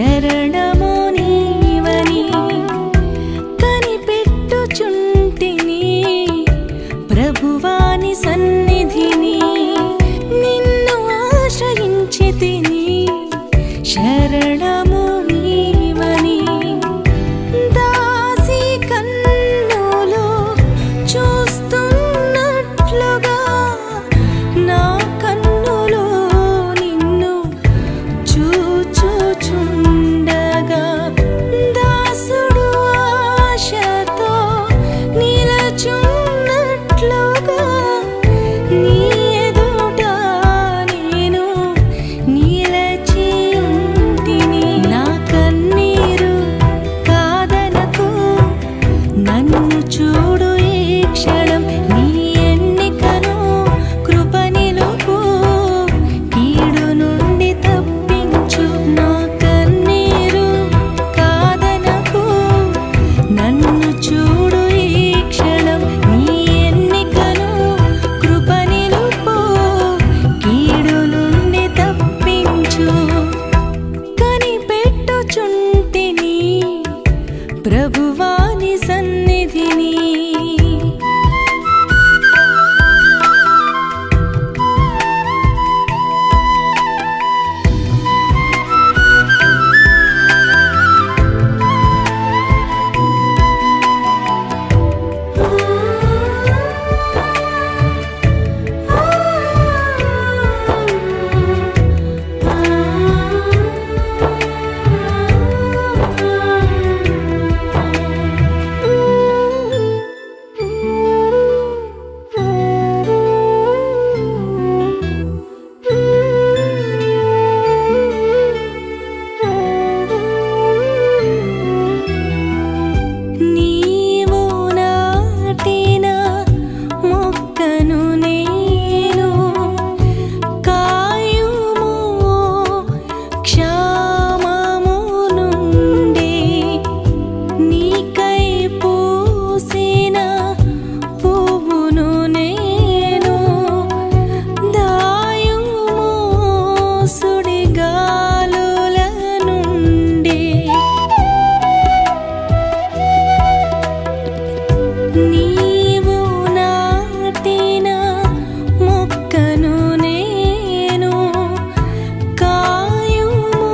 శరణము నీవని కనిపెట్టుచుంటిని ప్రభువాని సన్నిధిని నిన్ను ఆశ్రయించితిని శరణము నీవని దాసి కన్నులో చూస్తున్నట్లుగా నా కన్నులో నిన్ను చూచుచుండగా దాసుడు ఆశతో నిలచున్నట్లుగా నీ ఎదుట నేను నిలచి ఉంటిని. నా కన్నీరు కాదనకు, నన్ను చూడు ఈ క్షణం, నీ ఎన్నికను కృప నిలుపు, కీడు నుండి తప్పించు. నా కన్నీరు కాదనకు, నన్ను చూడు ఈ క్షణం, నీ ఎన్నికను కృప నిలుపు, కీడు నుండి తప్పించు. కనిపెట్టుచుంటిని ప్రభువాని సన్నిధిని. నీవు నాటిన మొక్కను నేను కాయుము క్షామము నుండి, నీకై పూసిన పువ్వును నేను దాయుము సుడిగాలుల నుండి. నీవు నాటిన మొక్కను నేను కాయుము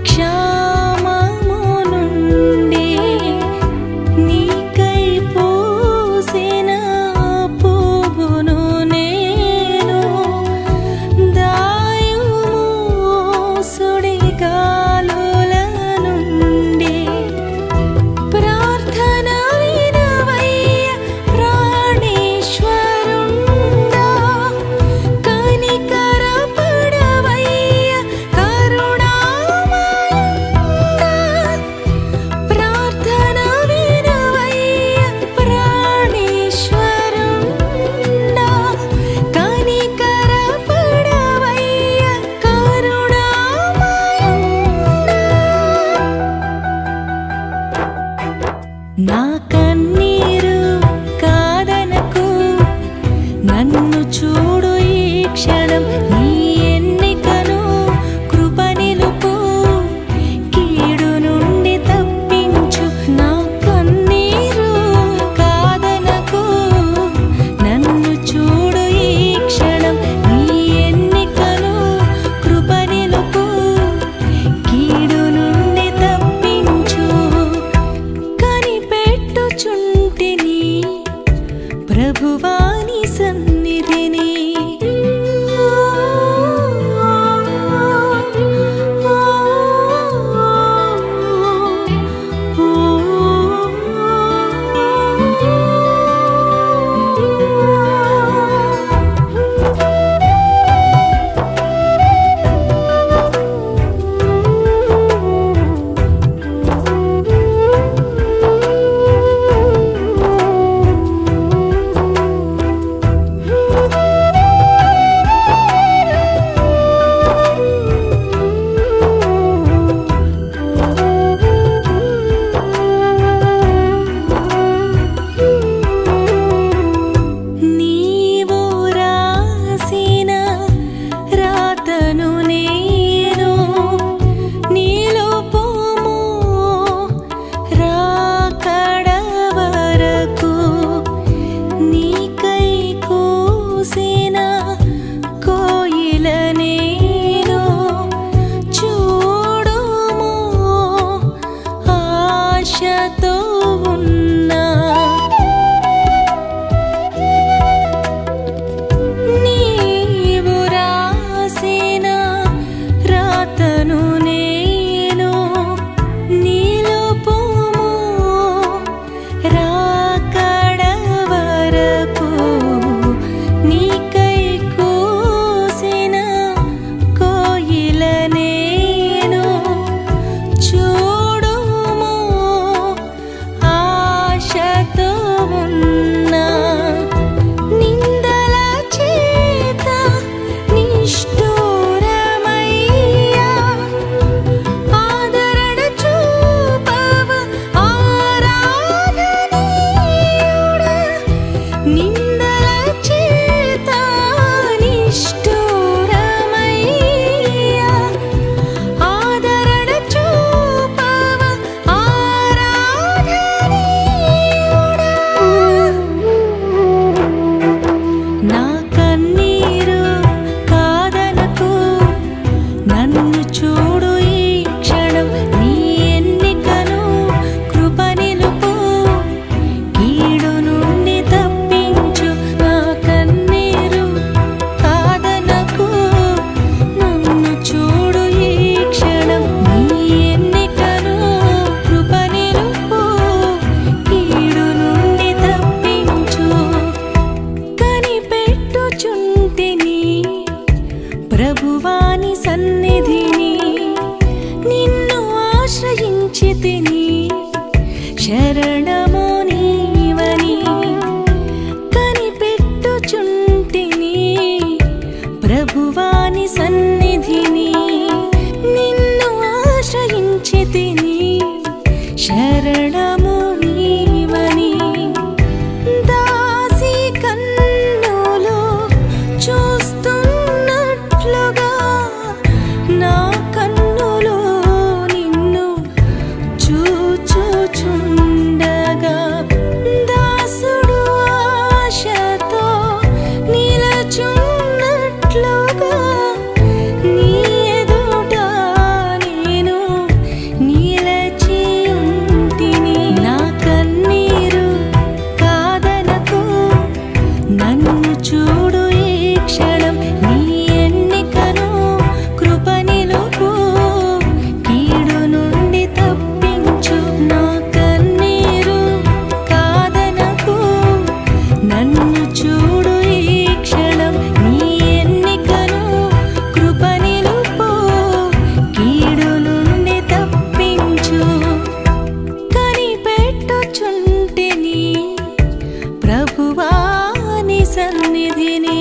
క్షామము నుండి, నీకై పూసిన పువ్వును నేను దాయుము సుడిగాలుల నుండి. ప్రార్థన వినవయ్య ప్రాణేశ్వరుండా, కనికరపడవయ్య కరుణామయుండా. ప్రార్థన వినవయ్య ప్రాణేశ్వరుండా, కనికరపడవయ్య కరుణామయుండా. నా కన్నీరు కాదనకు, నన్ను చూడు ఈ క్షణం, నీ ఎన్నికను కృప నిలుపు, కీడు నుండి తప్పించు. నా కన్నీరు కాదనకు, నన్ను చూడు ఈ క్షణం, నీ ఎన్నికను కృప నిలుపు, కీడు నుండి తప్పించు. కనిపెట్టుచుంటిని ప్రభువాని సన్నిధిని. ఉన్నా నీవు రాసిన రాతను నేను నిలుపుము రాకడ వరకు నీకై కూసిన కోయిల నేను చూడుము ఆశతో ఉన్నా నిందల చేత నిష్ఠూరమయ్యా ఆదరణ చూపవ ఆరాధనీయుడా నిందల చేత నిష్ఠూరమయ్యా ఆదరణ చూపవ ఆరాధనీయుడా నా కన్నీరు కాదనకు నన్ను చూడు ఈ క్షణం నీ ఎన్నికను కృప నిలుపు కీడు నుండి తప్పించు నా కన్నీరు కాదనకు నన్ను చూడు ఈ క్షణం నీ ఎన్నికను కృప నిలుపు కీడు నుండి తప్పించు కనిపెట్టుచుంటిని ప్రభువాని సన్నిధిని నిన్ను ఆశ్రయించితిని శరణము నీవని కనిపెట్టుచుంటిని ప్రభువాని సన్నిధిని నిన్ను ఆశ్రయించితిని శరణము నీవని దాసి కన్నులు చూస్తున్నట్లుగా నా కన్నులు నిన్ను చూచుచుండగా దాసుడు ఆశతో నిలచున్నట్లుగా నీ ఎదుట నేను నిలచియుంటిని నా కన్నీరు కాదనకు నన్ను చూడు ఈ క్షణం నీ ఎన్నికను కృప నిలుపు కీడు నుండి తప్పించు నా కన్నీరు కాదనకు నన్ను చూడు ఈ క్షణం నీ ఎన్నికను కృప నిలుపు కీడు నుండి తప్పించు కనిపెట్టుచుంటిని ప్రభువాని సన్నిధిని